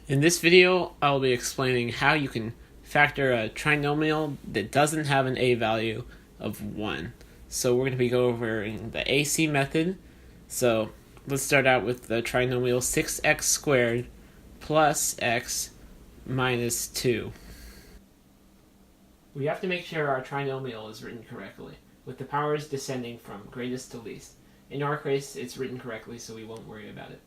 In this video, I'll be explaining how you can factor a trinomial that doesn't have an a value of 1. So we're going to be going over the AC method. So let's start out with the trinomial 6x squared plus x minus 2. We have to make sure our trinomial is written correctly, with the powers descending from greatest to least. In our case, it's written correctly, so we won't worry about it.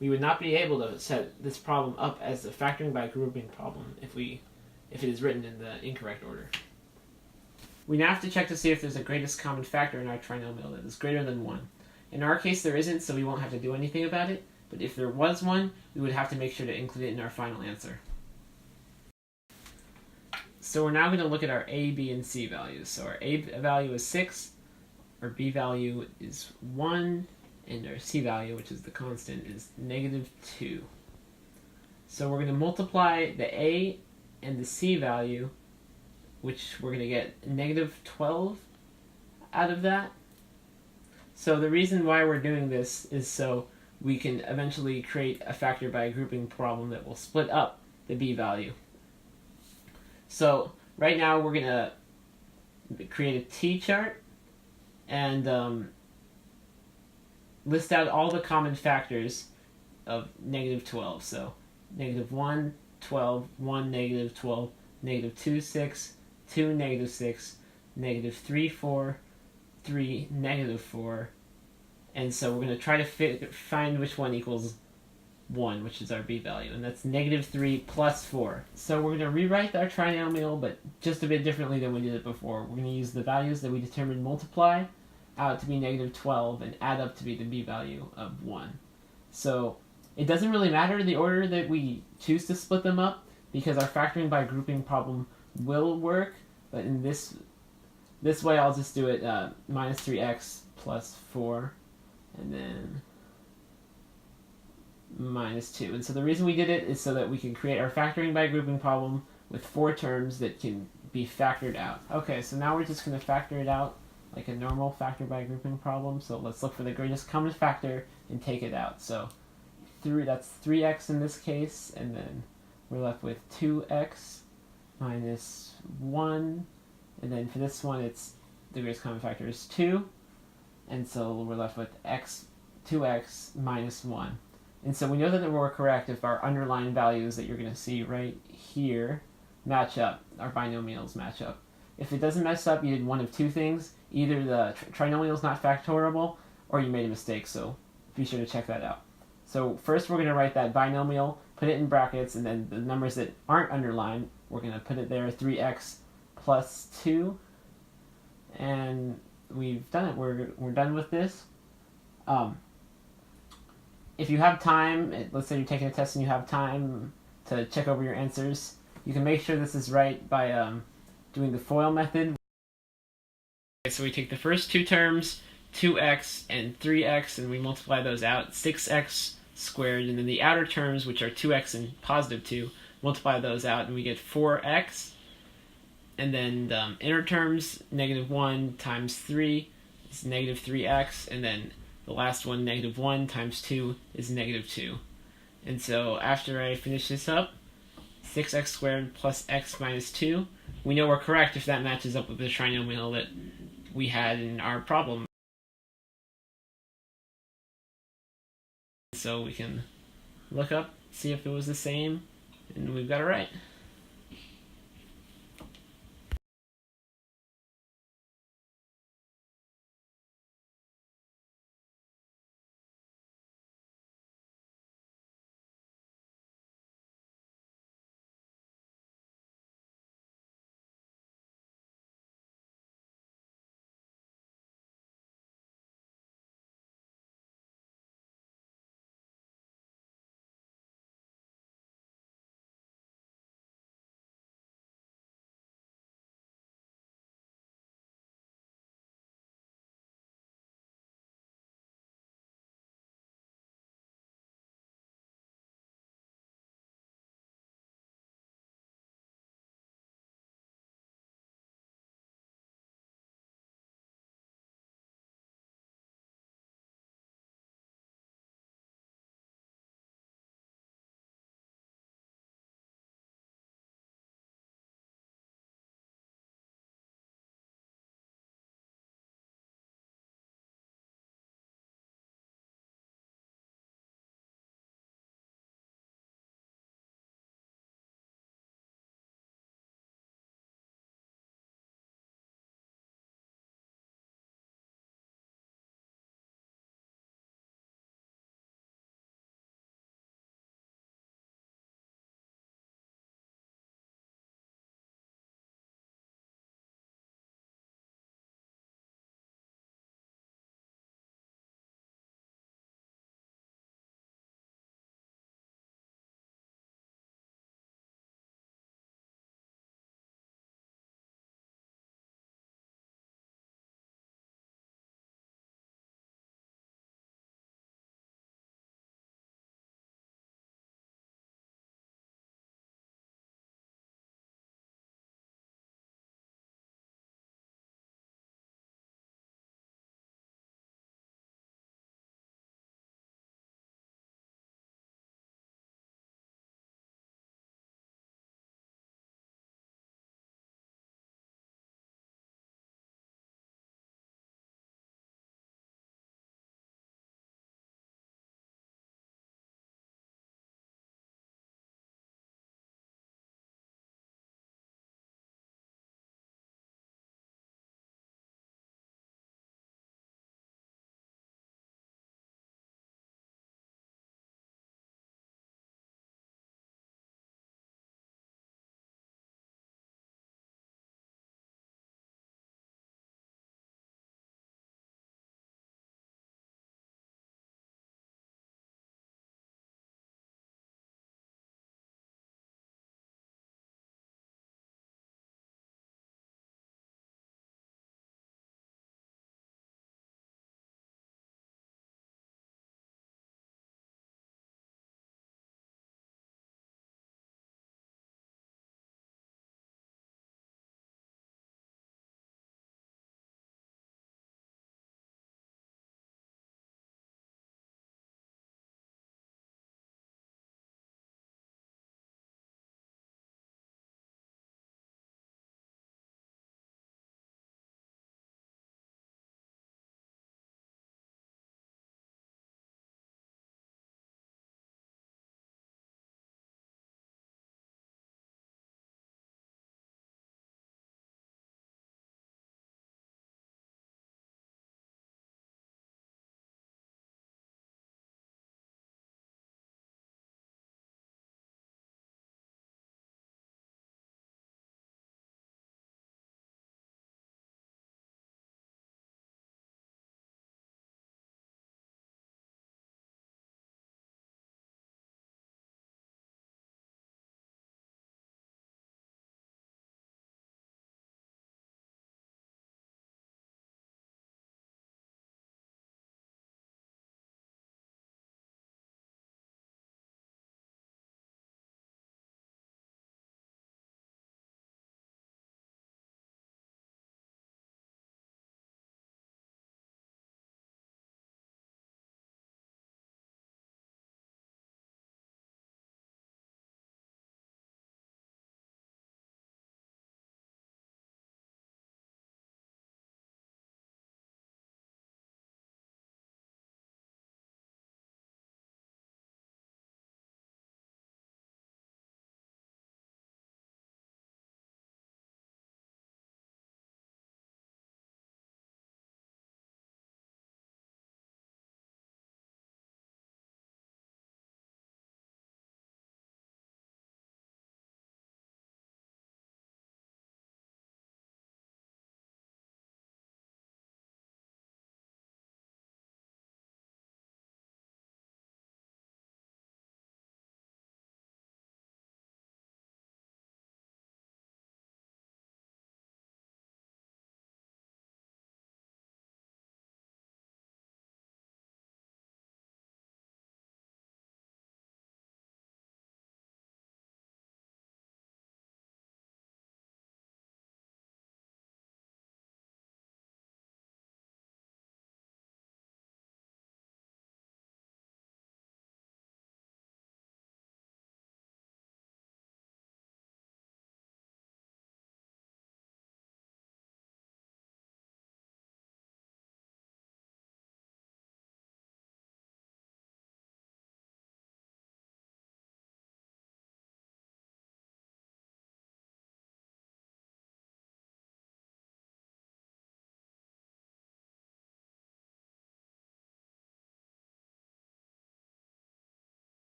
We would not be able to set this problem up as a factoring by grouping problem if it is written in the incorrect order. We now have to check to see if there's a greatest common factor in our trinomial that is greater than 1. In our case, there isn't, so we won't have to do anything about it, but if there was one, we would have to make sure to include it in our final answer. So we're now going to look at our a, b, and c values. So our a value is 6, our b value is 1, and our c value, which is the constant, is -2. So we're going to multiply the a and the c value, which we're going to get -12 out of that. So the reason why we're doing this is so we can eventually create a factor by grouping problem that will split up the b value. So right now we're going to create a t-chart and list out all the common factors of -12. So -1, 12, 1, -12, -2, 6, 2, -6, -3, 4, 3, -4. And so we're going to try to find which one equals 1, which is our b value, and that's -3 plus 4. So we're going to rewrite our trinomial, but just a bit differently than we did it before. We're going to use the values that we determined multiply out to be -12 and add up to be the b value of 1. So it doesn't really matter the order that we choose to split them up, because our factoring by grouping problem will work, but in this way I'll just do it -3x plus 4 and then -2. And so the reason we did it is so that we can create our factoring by grouping problem with 4 terms that can be factored out. Okay, so now we're just going to factor it out like a normal factor by grouping problem. So let's look for the greatest common factor and take it out. So that's 3x in this case, and then we're left with 2x minus 1, and then for this one it's the greatest common factor is 2, and so we're left with 2x minus 1. And so we know that we're correct if our underlying values that you're going to see right here match up, our binomials match up. If it doesn't match up, you did one of two things. Either the trinomial is not factorable, or you made a mistake, so be sure to check that out. So first we're going to write that binomial, put it in brackets, and then the numbers that aren't underlined, we're going to put it there, 3x plus 2. And we've done it. We're done with this. If you have time, let's say you're taking a test and you have time to check over your answers, you can make sure this is right by doing the FOIL method. Okay, so we take the first two terms, 2x and 3x, and we multiply those out, 6x squared, and then the outer terms, which are 2x and positive 2, multiply those out, and we get 4x. And then the inner terms, -1 times 3 is -3x, and then the last one, -1 times 2 is -2. And so after I finish this up, 6x squared plus x minus 2, we know we're correct if that matches up with the trinomial that we had in our problem. So we can look up, see if it was the same, and we've got it right.